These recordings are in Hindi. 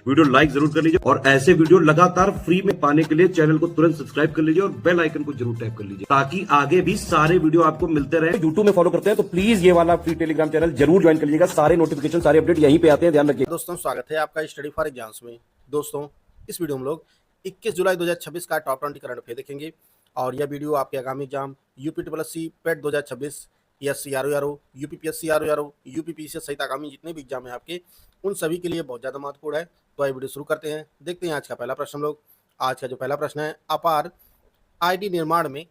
वीडियो लाइक जरूर कर लीजिए और ऐसे वीडियो लगातार फ्री में पाने के लिए चैनल को तुरंत सब्सक्राइब कर लीजिए और बेल आइकन को जरूर टैप कर लीजिए ताकि आगे भी सारे वीडियो आपको मिलते रहे। यूट्यूब में फॉलो करते हैं तो प्लीज ये वाला फ्री टेलीग्राम चैनल जरूर ज्वाइन कर लीजिएगा। सारे नोटिफिकेशन सारे अपडेट यहीं पे आते हैं, ध्यान रखिए। दोस्तों स्वागत है आपका स्टडी फॉर एग्जाम्स में। दोस्तों इस वीडियो में हम लोग 21 जुलाई 2026 का टॉप 20 करंट अफेयर देखेंगे और यह वीडियो आपके आगामी एग्जाम यूपीपीएससी पेट 2026, SC RO, UPPSC RO, UPPCS सहित आगामी जितने भी एग्जाम हैं आपके उन सभी के लिए बहुत ज़्यादा महत्वपूर्ण है। तो आइए वीडियो शुरू करते हैं। देखते हैं आज का पहला प्रश्न हम लोग। आज का जो पहला प्रश्न है, अपार आईडी निर्माण में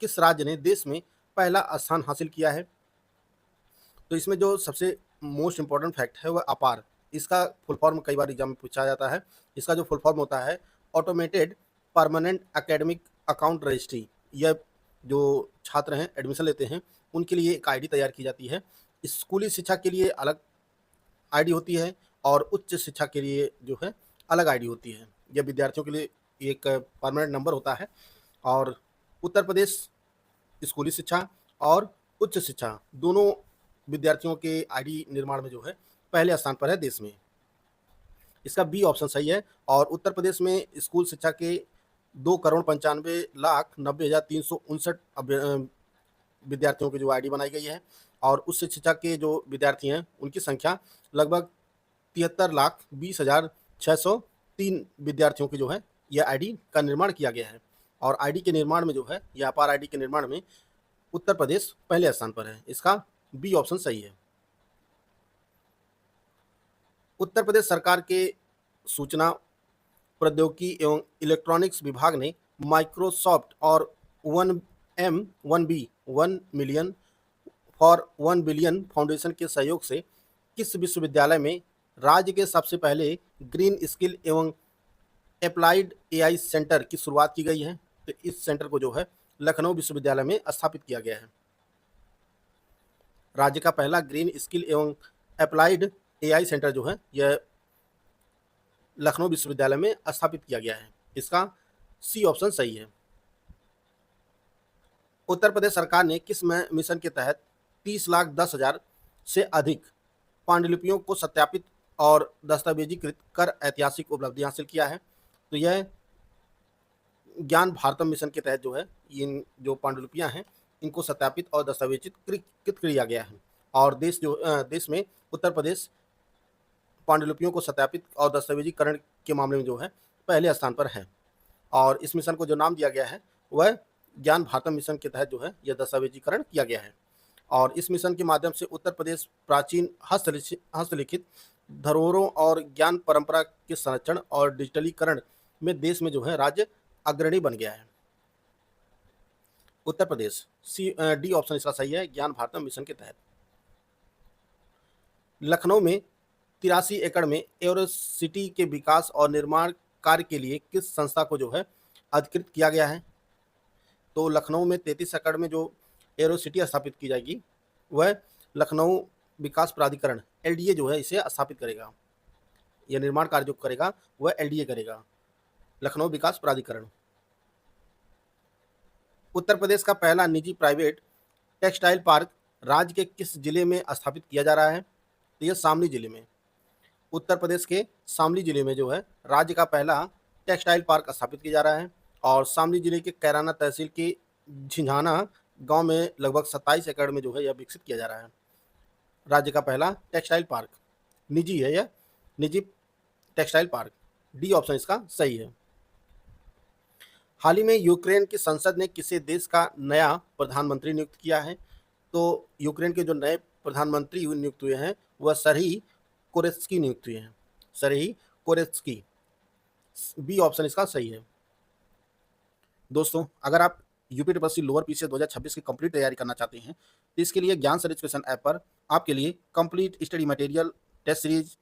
किस राज्य ने देश में पहला स्थान हासिल किया है? तो इसमें जो सबसे मोस्ट इंपॉर्टेंट फैक्ट है वह अपार, इसका फुल फॉर्म कई बार एग्जाम में पूछा जाता है। इसका जो फुल फॉर्म होता है automated permanent academic account registry. यह जो छात्र हैं एडमिशन लेते हैं उनके लिए एक आईडी तैयार की जाती है। स्कूली शिक्षा के लिए अलग आईडी होती है और उच्च शिक्षा के लिए जो है अलग आईडी होती है। यह विद्यार्थियों के लिए एक परमानेंट नंबर होता है। और उत्तर प्रदेश स्कूली शिक्षा और उच्च शिक्षा दोनों विद्यार्थियों के आईडी निर्माण में जो है पहले स्थान पर है देश में। इसका बी ऑप्शन सही है। और उत्तर प्रदेश में स्कूल शिक्षा के 2,95,90,359 विद्यार्थियों की जो आईडी बनाई गई है और उच्च शिक्षा के जो विद्यार्थी हैं उनकी संख्या लगभग 73,20,603 विद्यार्थियों की जो है यह आईडी का निर्माण किया गया है। और आईडी के निर्माण में जो है यह अपार आईडी के निर्माण में उत्तर प्रदेश पहले स्थान पर है। इसका बी ऑप्शन सही है। उत्तर प्रदेश सरकार के सूचना प्रौद्योगिकी एवं इलेक्ट्रॉनिक्स विभाग ने माइक्रोसॉफ्ट और 1M1B 1 million for 1 billion foundation के सहयोग से किस विश्वविद्यालय में राज्य के सबसे पहले ग्रीन स्किल एवं अप्लाइड एआई सेंटर की शुरुआत की गई है? तो इस सेंटर को जो है लखनऊ विश्वविद्यालय में स्थापित किया गया है। राज्य का पहला ग्रीन स्किल एवं अप्लाइड एआई सेंटर जो है यह लखनऊ विश्वविद्यालय में स्थापित किया गया है। इसका सी ऑप्शन सही है। उत्तर प्रदेश सरकार ने किस मिशन के तहत 30,10,000 से अधिक पांडुलिपियों को सत्यापित और दस्तावेजीकृत कर ऐतिहासिक उपलब्धि हासिल किया है? तो यह ज्ञान भारतम मिशन के तहत जो है इन जो पांडुलिपियां हैं इनको सत्यापित और दस्तावेजीकृत किया गया है। और देश में उत्तर प्रदेश पांडुलिपियों को सत्यापित और दस्तावेजीकरण के मामले में जो है पहले स्थान पर है। और इस मिशन को जो नाम दिया गया है वह ज्ञान भारतम मिशन के तहत जो है यह दस्तावेजीकरण किया गया है। और इस मिशन के माध्यम से उत्तर प्रदेश प्राचीन हस्तलिखित धरोहरों और ज्ञान परंपरा के संरक्षण और डिजिटलीकरण में देश में जो है राज्य अग्रणी बन गया है। उत्तर प्रदेश डी ऑप्शन इसका सही है, ज्ञान भारतम मिशन के तहत। लखनऊ में 83 एकड़ में एरोसिटी के विकास और निर्माण कार्य के लिए किस संस्था को जो है अधिकृत किया गया है? तो लखनऊ में 33 एकड़ में जो एरोसिटी स्थापित की जाएगी वह लखनऊ विकास प्राधिकरण एलडीए जो है इसे स्थापित करेगा। यह निर्माण कार्य जो करेगा वह एलडीए करेगा, लखनऊ विकास प्राधिकरण। उत्तर प्रदेश का पहला निजी प्राइवेट टेक्सटाइल पार्क राज्य के किस जिले में स्थापित किया जा रहा है? तो यह शामली जिले में। उत्तर प्रदेश के शामली जिले में जो है राज्य का पहला टेक्सटाइल पार्क स्थापित किया जा रहा है। और शामली जिले के कैराना तहसील के झिंझाना गांव में लगभग 27 एकड़ में जो है यह विकसित किया जा रहा है। राज्य का पहला टेक्सटाइल पार्क निजी है, यह निजी टेक्सटाइल पार्क। डी ऑप्शन इसका सही है। हाल ही में यूक्रेन की संसद ने किसी देश का नया प्रधानमंत्री नियुक्त किया है? तो यूक्रेन के जो नए प्रधानमंत्री नियुक्त हुए हैं वह सरही कोरेत्स्की नियुक्त हुए हैं, सरही कोरेत्स्की। बी ऑप्शन इसका सही है। दोस्तों अगर आप यूपीपीएससी लोअर पीसीएस 2026 की कंप्लीट तैयारी करना चाहते हैं तो इसके लिए ज्ञान सर एजुकेशन ऐप पर आपके लिए complete study material, test series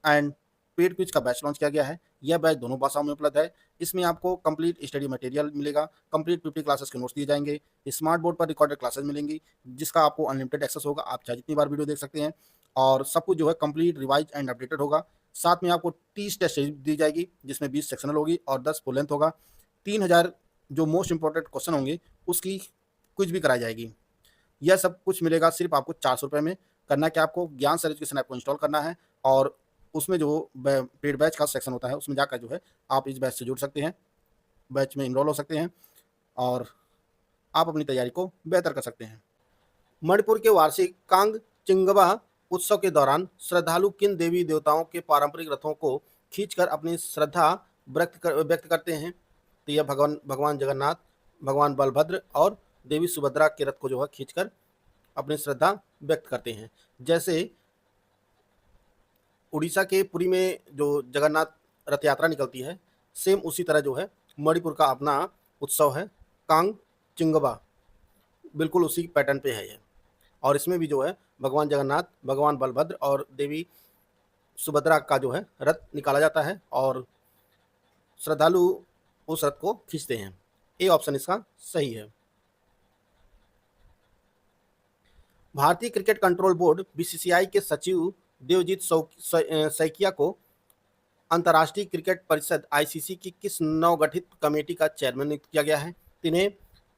and paid quiz का बैच लॉन्च किया गया है। यह बैच दोनों भाषाओं में उपलब्ध है। इसमें आपको कंप्लीट स्टडी मटेरियल मिलेगा, कंप्लीट 50 क्लासेस के नोट्स दिए जाएंगे, स्मार्ट बोर्ड पर रिकॉर्डेड क्लासेस मिलेंगी जिसका आपको अनलिमिटेड एक्सेस होगा। आप चाहे जितनी बार वीडियो देख सकते हैं और सब कुछ जो है कंप्लीट रिवाइज एंड अपडेटेड होगा। साथ में आपको 30 टेस्ट सीरीज दी जाएगी जिसमें 20 सेक्शनल होगी और 10 फुल लेंथ होगा। 3000 जो मोस्ट इंपॉर्टेंट क्वेश्चन होंगे उसकी क्विज भी कराई जाएगी। यह सब कुछ मिलेगा सिर्फ आपको 400 रुपये में। करना क्या, आपको ज्ञान सर एजुकेशन ऐप को इंस्टॉल करना है और उसमें जो पेड बैच का सेक्शन होता है उसमें जाकर जो है आप इस बैच से जुड़ सकते हैं, बैच में इनरोल हो सकते हैं और आप अपनी तैयारी को बेहतर कर सकते हैं। मणिपुर के वार्षिक कांग चिंगबा उत्सव के दौरान श्रद्धालु किन देवी देवताओं के पारंपरिक रथों को खींचकर अपनी श्रद्धा व्यक्त करते हैं? तो यह भगवान भगवान जगन्नाथ, भगवान बलभद्र और देवी सुभद्रा के रथ को जो है खींचकर अपनी श्रद्धा व्यक्त करते हैं। जैसे उड़ीसा के पुरी में जो जगन्नाथ रथ यात्रा निकलती है, सेम उसी तरह जो है मणिपुर का अपना उत्सव है कांग चिंगबा, बिल्कुल उसी पैटर्न पे है ये। और इसमें भी जो है भगवान जगन्नाथ, भगवान बलभद्र और देवी सुभद्रा का जो है रथ निकाला जाता है और श्रद्धालु उस रथ को खींचते हैं। ए ऑप्शन इसका सही है। भारतीय क्रिकेट कंट्रोल बोर्ड बीसीसीआई के सचिव देवजीत सैकिया को अंतर्राष्ट्रीय क्रिकेट परिषद आईसीसी की किस नवगठित कमेटी का चेयरमैन नियुक्त किया गया है? इन्हें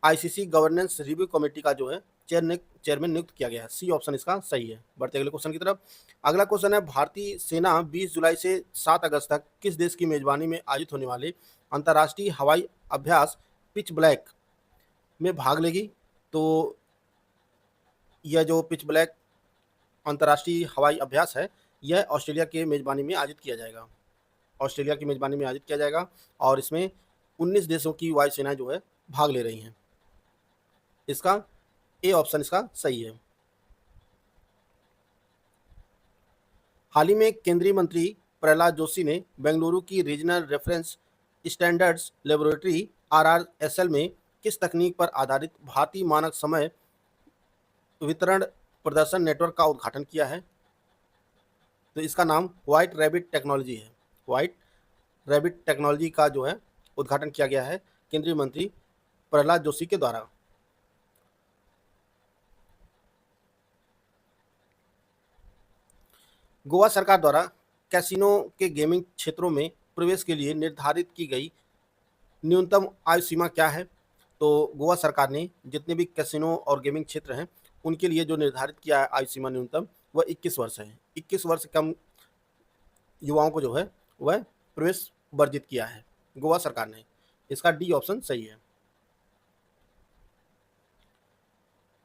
आईसीसी गवर्नेंस रिव्यू कमेटी का जो है चेयरमैन नियुक्त किया गया है। सी ऑप्शन इसका सही है। बढ़ते अगले क्वेश्चन की तरफ। अगला क्वेश्चन है, भारतीय सेना 20 जुलाई से 7 अगस्त तक किस देश की मेजबानी में आयोजित होने वाले अंतर्राष्ट्रीय हवाई अभ्यास पिच ब्लैक में भाग लेगी? तो यह जो पिच ब्लैक अंतर्राष्ट्रीय हवाई अभ्यास है यह ऑस्ट्रेलिया के मेजबानी में आयोजित किया जाएगा। ऑस्ट्रेलिया की मेजबानी में आयोजित किया जाएगा और इसमें 19 देशों की वायुसेनाएं जो है भाग ले रही हैं। इसका ए ऑप्शन इसका सही है। हाल ही में केंद्रीय मंत्री प्रहलाद जोशी ने बेंगलुरु की regional reference standards laboratory RRSL में किस तकनीक पर आधारित भारतीय मानक समय वितरण प्रदर्शन नेटवर्क का उद्घाटन किया है? तो इसका नाम व्हाइट रैबिट टेक्नोलॉजी है। व्हाइट रैबिट टेक्नोलॉजी का जो है उद्घाटन किया गया है केंद्रीय मंत्री प्रहलाद जोशी के द्वारा। गोवा सरकार द्वारा कैसीनो के गेमिंग क्षेत्रों में प्रवेश के लिए निर्धारित की गई न्यूनतम आयु सीमा क्या है? तो गोवा सरकार ने जितने भी कैसीनो और गेमिंग क्षेत्र हैं उनके लिए जो निर्धारित किया है आयु सीमा न्यूनतम वह 21 वर्ष है। 21 वर्ष कम युवाओं को जो है वह प्रवेश वर्जित किया है गोवा सरकार ने। इसका डी ऑप्शन सही है।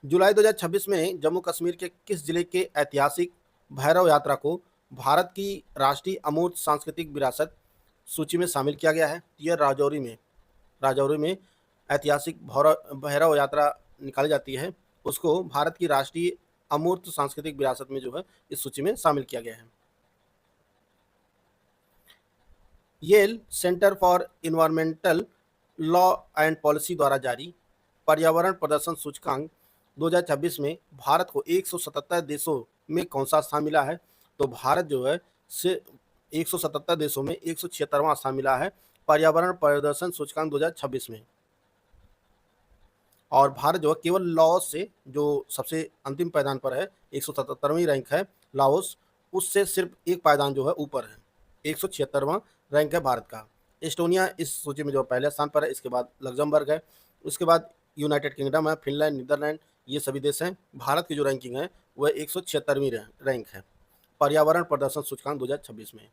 जुलाई 2026 में जम्मू कश्मीर के किस जिले के ऐतिहासिक भैरव यात्रा को भारत की राष्ट्रीय अमूर्त सांस्कृतिक विरासत सूची में शामिल किया गया है? यह राजौरी में ऐतिहासिक भैरव यात्रा निकाली जाती है, उसको भारत की राष्ट्रीय अमूर्त सांस्कृतिक विरासत में जो है इस सूची में शामिल किया गया है। Yale centre for environmental law and policy द्वारा जारी पर्यावरण प्रदर्शन सूचकांक 2026 में भारत को 177 देशों में कौन सा स्थान मिला है? तो भारत जो है से 177 देशों में 176वां स्थान मिला है पर्यावरण प्रदर्शन सूचकांक 2026 में। और भारत जो है केवल लाओस से जो सबसे अंतिम पायदान पर है 177वीं रैंक है लाओस, उससे सिर्फ एक पायदान जो है ऊपर है, 176वां रैंक है भारत का। एस्टोनिया इस सूची में जो पहले स्थान पर है, इसके बाद लग्जमबर्ग है, उसके बाद यूनाइटेड किंगडम है, फिनलैंड, नीदरलैंड, ये सभी देश हैं। भारत की जो रैंकिंग है वह 176वीं रैंक है पर्यावरण प्रदर्शन सूचकांक 2026 में।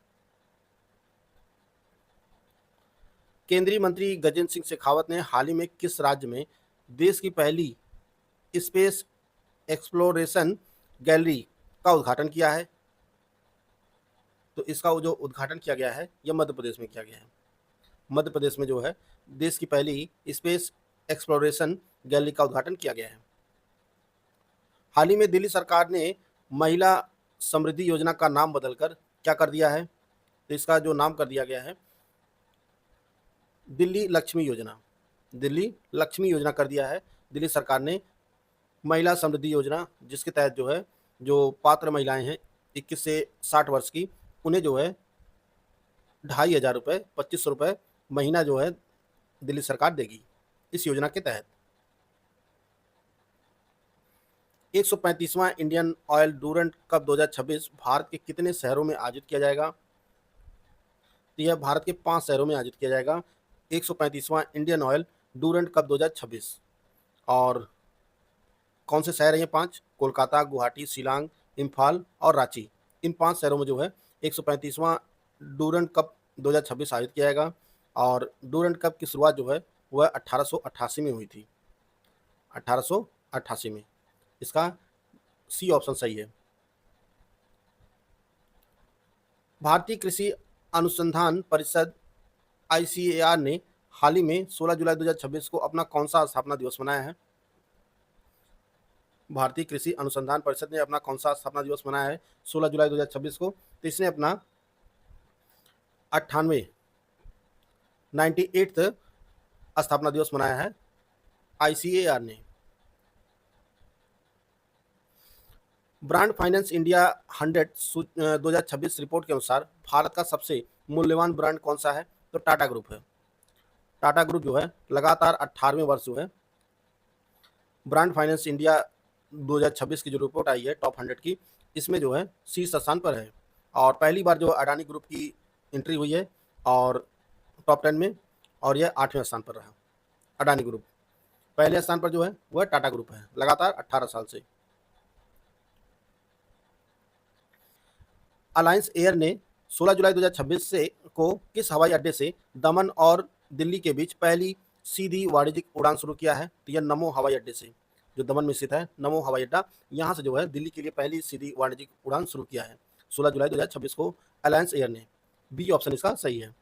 केंद्रीय मंत्री गजेंद्र सिंह शेखावत ने हाल ही में किस राज्य में देश की पहली स्पेस एक्सप्लोरेशन गैलरी का उद्घाटन किया है? तो इसका जो उद्घाटन किया गया है यह मध्य प्रदेश में किया गया है। मध्य प्रदेश में जो है देश की पहली स्पेस एक्सप्लोरेशन गैलरी का उद्घाटन किया गया है। हाल ही में दिल्ली सरकार ने महिला समृद्धि योजना का नाम बदलकर क्या कर दिया है? तो इसका जो नाम कर दिया गया है दिल्ली लक्ष्मी योजना। दिल्ली लक्ष्मी योजना कर दिया है दिल्ली सरकार ने महिला समृद्धि योजना, जिसके तहत जो है जो पात्र महिलाएं हैं 21 से 60 वर्ष की, उन्हें जो है 2,500 रुपये 2500 रुपये महीना जो है दिल्ली सरकार देगी इस योजना के तहत। 135वां Indian Oil Durand Cup 2026 Bharat के कितने शहरों में आयोजित किया जाएगा? तो यह भारत के 5 शहरों में आयोजित किया जाएगा 135वां इंडियन ऑयल डूरंट कप 2026। और कौन से शहर हैं ये 5? कोलकाता, गुवाहाटी, शिलांग, इम्फाल और रांची। इन 5 शहरों में जो है 135वां डूरंड कप 2026 आयोजित किया जाएगा और डूरंड कप की शुरुआत जो है वह 1888 में हुई थी, 1888 में। इसका सी ऑप्शन सही है। भारतीय कृषि अनुसंधान परिषद ICAR ने हाल ही में 16 जुलाई 2026 को अपना कौन सा स्थापना दिवस मनाया है? भारतीय कृषि अनुसंधान परिषद ने अपना कौन सा स्थापना दिवस मनाया है 16 जुलाई 2026 को? तो इसने अपना 98th स्थापना दिवस मनाया है ICAR ने। ब्रांड फाइनेंस इंडिया 100 2026 रिपोर्ट के अनुसार भारत का सबसे मूल्यवान ब्रांड कौन सा है? तो टाटा ग्रुप है। टाटा ग्रुप जो है लगातार 18वें वर्ष जो है ब्रांड फाइनेंस इंडिया 2026 की जो रिपोर्ट आई है टॉप 100 की, इसमें जो है शीर्ष स्थान पर है और पहली बार जो अडानी ग्रुप की एंट्री हुई है और टॉप 10 में, और यह 8वें स्थान पर रहा। अडानी ग्रुप पहले स्थान पर जो है वह टाटा ग्रुप है लगातार 18 साल से। अलायंस एयर ने 16 जुलाई 2026 से को किस हवाई अड्डे से दमन और दिल्ली के बीच पहली सीधी वाणिज्यिक उड़ान शुरू किया है? तो यह नमो हवाई अड्डे से, जो दमन में स्थित है नमो हवाई अड्डा, यहाँ से जो है दिल्ली के लिए पहली सीधी वाणिज्यिक उड़ान शुरू किया है 16 जुलाई 2026 को अलायंस एयर ने। बी ऑप्शन इसका सही है।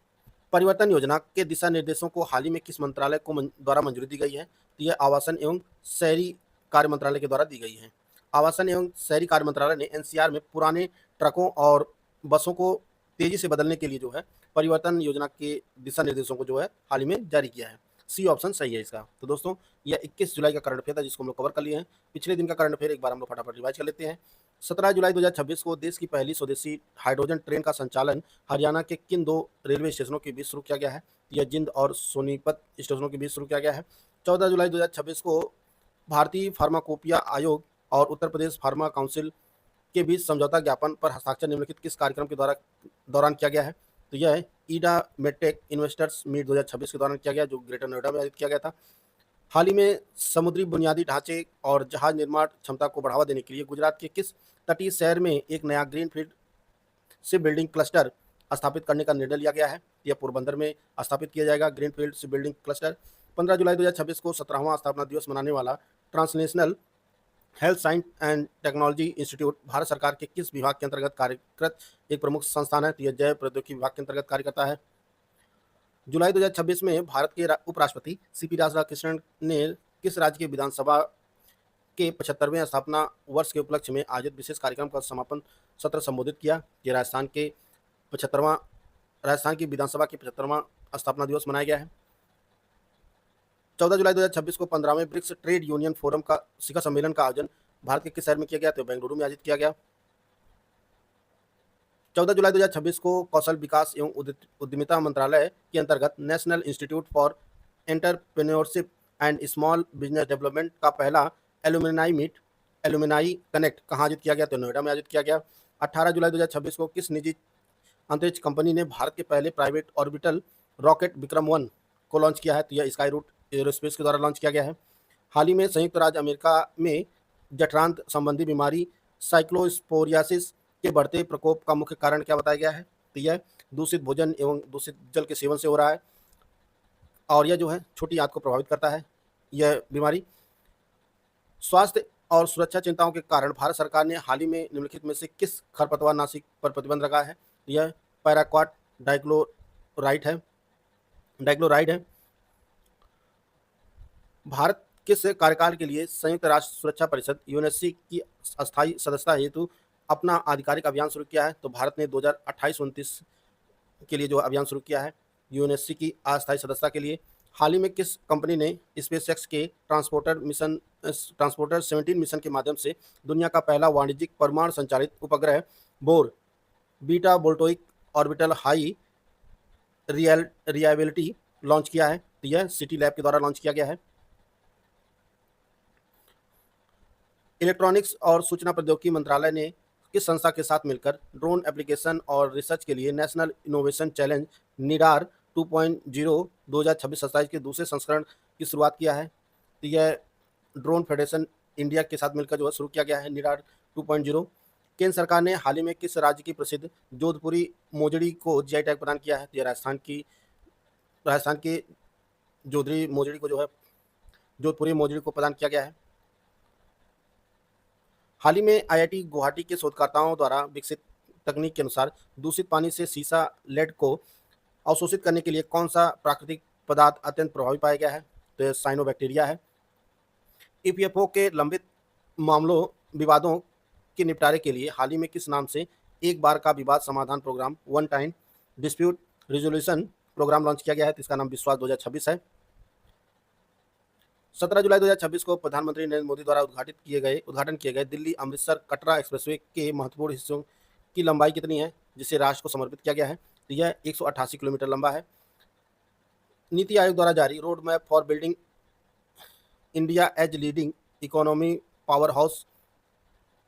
परिवर्तन योजना के दिशा निर्देशों को हाल ही में किस मंत्रालय को द्वारा मंजूरी दी गई है? तो यह आवासन एवं शहरी कार्य मंत्रालय के द्वारा दी गई है। आवासन एवं शहरी कार्य मंत्रालय ने NCR में पुराने ट्रकों और बसों को तेजी से बदलने के लिए जो है परिवर्तन योजना के दिशा निर्देशों को जो है हाल ही में जारी किया है। सी ऑप्शन सही है इसका। तो दोस्तों यह 21 जुलाई का करंट अफेयर था जिसको हम लोग कवर कर लिए हैं। पिछले दिन का करंट अफेयर एक बार हम लोग फटाफट रिवाइज कर लेते हैं। 17 जुलाई 2026 को देश की पहली स्वदेशी हाइड्रोजन ट्रेन का संचालन हरियाणा के किन 2 रेलवे स्टेशनों के बीच शुरू किया गया है? यह जिंद और सोनीपत स्टेशनों के बीच शुरू किया गया है। 14 जुलाई 2026 को भारतीय फार्माकोपिया आयोग और उत्तर प्रदेश फार्मा काउंसिल के बीच समझौता ज्ञापन पर हस्ताक्षर निम्नलिखित किस कार्यक्रम के दौरान किया गया है? तो यह है ईडा मेडटेक इन्वेस्टर्स मीट 2026 के दौरान किया गया, जो ग्रेटर नोएडा में आयोजित किया गया था। हाल ही में समुद्री बुनियादी ढांचे और जहाज निर्माण क्षमता को बढ़ावा देने के लिए गुजरात के किस तटीय शहर में एक नया ग्रीनफील्ड शिप बिल्डिंग क्लस्टर स्थापित करने का निर्णय लिया गया है? यह पोरबंदर में स्थापित किया जाएगा ग्रीनफील्ड शिप बिल्डिंग क्लस्टर। 15 जुलाई 2026 को 17वां स्थापना दिवस मनाने वाला transnational health science and technology institute Bharat सरकार के किस विभाग के अंतर्गत कार्यरत एक प्रमुख संस्थान है? तो यह जैव प्रौद्योगिकी विभाग के अंतर्गत कार्य करता है। जुलाई 2026 में भारत के उपराष्ट्रपति CP राधाकृष्णन ने किस राज्य की विधानसभा के 75वें स्थापना वर्ष के उपलक्ष्य में आयोजित विशेष कार्यक्रम का समापन सत्र संबोधित किया? ये राजस्थान की विधानसभा के 75वां स्थापना दिवस मनाया गया है। 14 जुलाई 2026 को 15वें ब्रिक्स ट्रेड यूनियन फोरम का शिखर सम्मेलन का आयोजन भारत के किस शहर में किया गया? तो बेंगलुरु में आयोजित किया गया। 14 जुलाई 2026 को कौशल विकास एवं उद्यमिता मंत्रालय के अंतर्गत national institute for entrepreneurship and small business development का पहला एलुमनाई कनेक्ट कहाँ आयोजित किया गया? तो नोएडा में आयोजित किया गया। 18 जुलाई 2026 को किस निजी अंतरिक्ष कंपनी ने भारत के पहले प्राइवेट ऑर्बिटल रॉकेट विक्रम-1 को लॉन्च किया है? तो यह स्काई रूट एरोस्पेस के द्वारा लॉन्च किया गया है। हाल ही में संयुक्त राज्य अमेरिका में जठरांत संबंधी बीमारी साइक्लोस्पोरियासिस के बढ़ते प्रकोप का मुख्य कारण क्या बताया गया है? तो यह दूषित भोजन एवं दूषित जल के सेवन से हो रहा है और यह जो है छोटी आंत को प्रभावित करता है यह बीमारी। स्वास्थ्य और सुरक्षा चिंताओं के कारण भारत सरकार ने हाल ही में निम्नलिखित में से किस खरपतवार नाशी पर प्रतिबंध लगाया है? यह पैराक्वाट डाइक्लोराइड है। भारत किस कार्यकाल के लिए संयुक्त राष्ट्र सुरक्षा परिषद यूएनएससी की अस्थायी सदस्यता हेतु अपना आधिकारिक अभियान शुरू किया है? तो भारत ने 2028-29 के लिए जो अभियान शुरू किया है यूएनएससी की अस्थायी सदस्यता के लिए। हाल ही में किस कंपनी ने स्पेसएक्स के ट्रांसपोर्टर 17 मिशन के माध्यम से दुनिया का पहला वाणिज्यिक परमाणु संचालित उपग्रह बोर beta voltaic orbital high reliability launch किया है? तो यह सिटी लैब के द्वारा लॉन्च किया गया है। इलेक्ट्रॉनिक्स और सूचना प्रौद्योगिकी मंत्रालय ने किस संस्था के साथ मिलकर ड्रोन एप्लीकेशन और रिसर्च के लिए नेशनल इनोवेशन चैलेंज निडार 2.0 2026-27 के दूसरे संस्करण की शुरुआत किया है? तो यह ड्रोन फेडरेशन इंडिया के साथ मिलकर जो है शुरू किया गया है निडार 2.0। केंद्र सरकार ने हाल ही में किस राज्य की प्रसिद्ध जोधपुरी मोजड़ी को जीआई टैग प्रदान किया है? तो ये राजस्थान की जोधपुरी मोजड़ी को जो है जोधपुरी मोजड़ी को प्रदान किया गया है। हाल ही में आईआईटी गुवाहाटी के शोधकर्ताओं द्वारा विकसित तकनीक के अनुसार दूषित पानी से सीसा लेड को अवशोषित करने के लिए कौन सा प्राकृतिक पदार्थ अत्यंत प्रभावी पाया गया है? तो यह साइनोबैक्टीरिया है। ईपीएफओ के लंबित विवादों के निपटारे के लिए हाल ही में किस नाम से एक बार का विवाद समाधान programme one time dispute resolution programme launch किया गया है? तो इसका नाम विश्वास 2026 है। 17 जुलाई 2026 को प्रधानमंत्री नरेंद्र मोदी द्वारा उद्घाटन किए गए दिल्ली अमृतसर कटरा एक्सप्रेसवे के महत्वपूर्ण हिस्सों की लंबाई कितनी है जिसे राष्ट्र को समर्पित किया गया है? तो यह 188 किलोमीटर लंबा है। नीति आयोग द्वारा जारी road map for building India as leading economy power house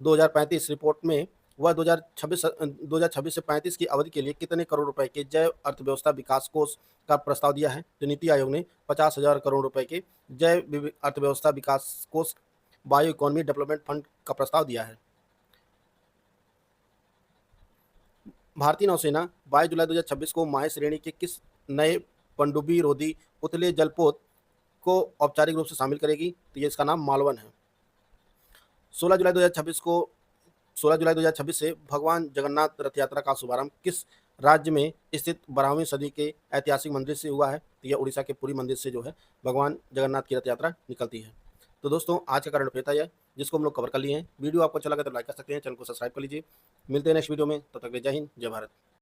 2035 report में वह 2026 से 35 की अवधि के लिए कितने करोड़ रुपए के जैव अर्थव्यवस्था विकास कोष का प्रस्ताव दिया है? तो नीति आयोग ने 50,000 करोड़ रुपए के जैव अर्थव्यवस्था विकास कोष बायो इकोनॉमी डेवलपमेंट फंड का प्रस्ताव दिया है। भारतीय नौसेना 22 जुलाई 2026 को माहे श्रेणी के किस नए पनडुब्बी रोधी उथले जलपोत को औपचारिक रूप से शामिल करेगी? तो ये इसका नाम मालवन है। 16 जुलाई 2026 से भगवान जगन्नाथ रथ यात्रा का शुभारंभ किस राज्य में स्थित 12वीं सदी के ऐतिहासिक मंदिर से हुआ है? तो यह उड़ीसा के पुरी मंदिर से जो है भगवान जगन्नाथ की रथ यात्रा निकलती है। तो दोस्तों आज का करंट अफेयर है जिसको हम लोग कवर कर लिए हैं। वीडियो आपको अच्छा लगा तो लाइक कर सकते हैं, चैनल को सब्सक्राइब कर लीजिए। मिलते हैं नेक्स्ट वीडियो में, तब तक के लिए जय हिंद जय भारत।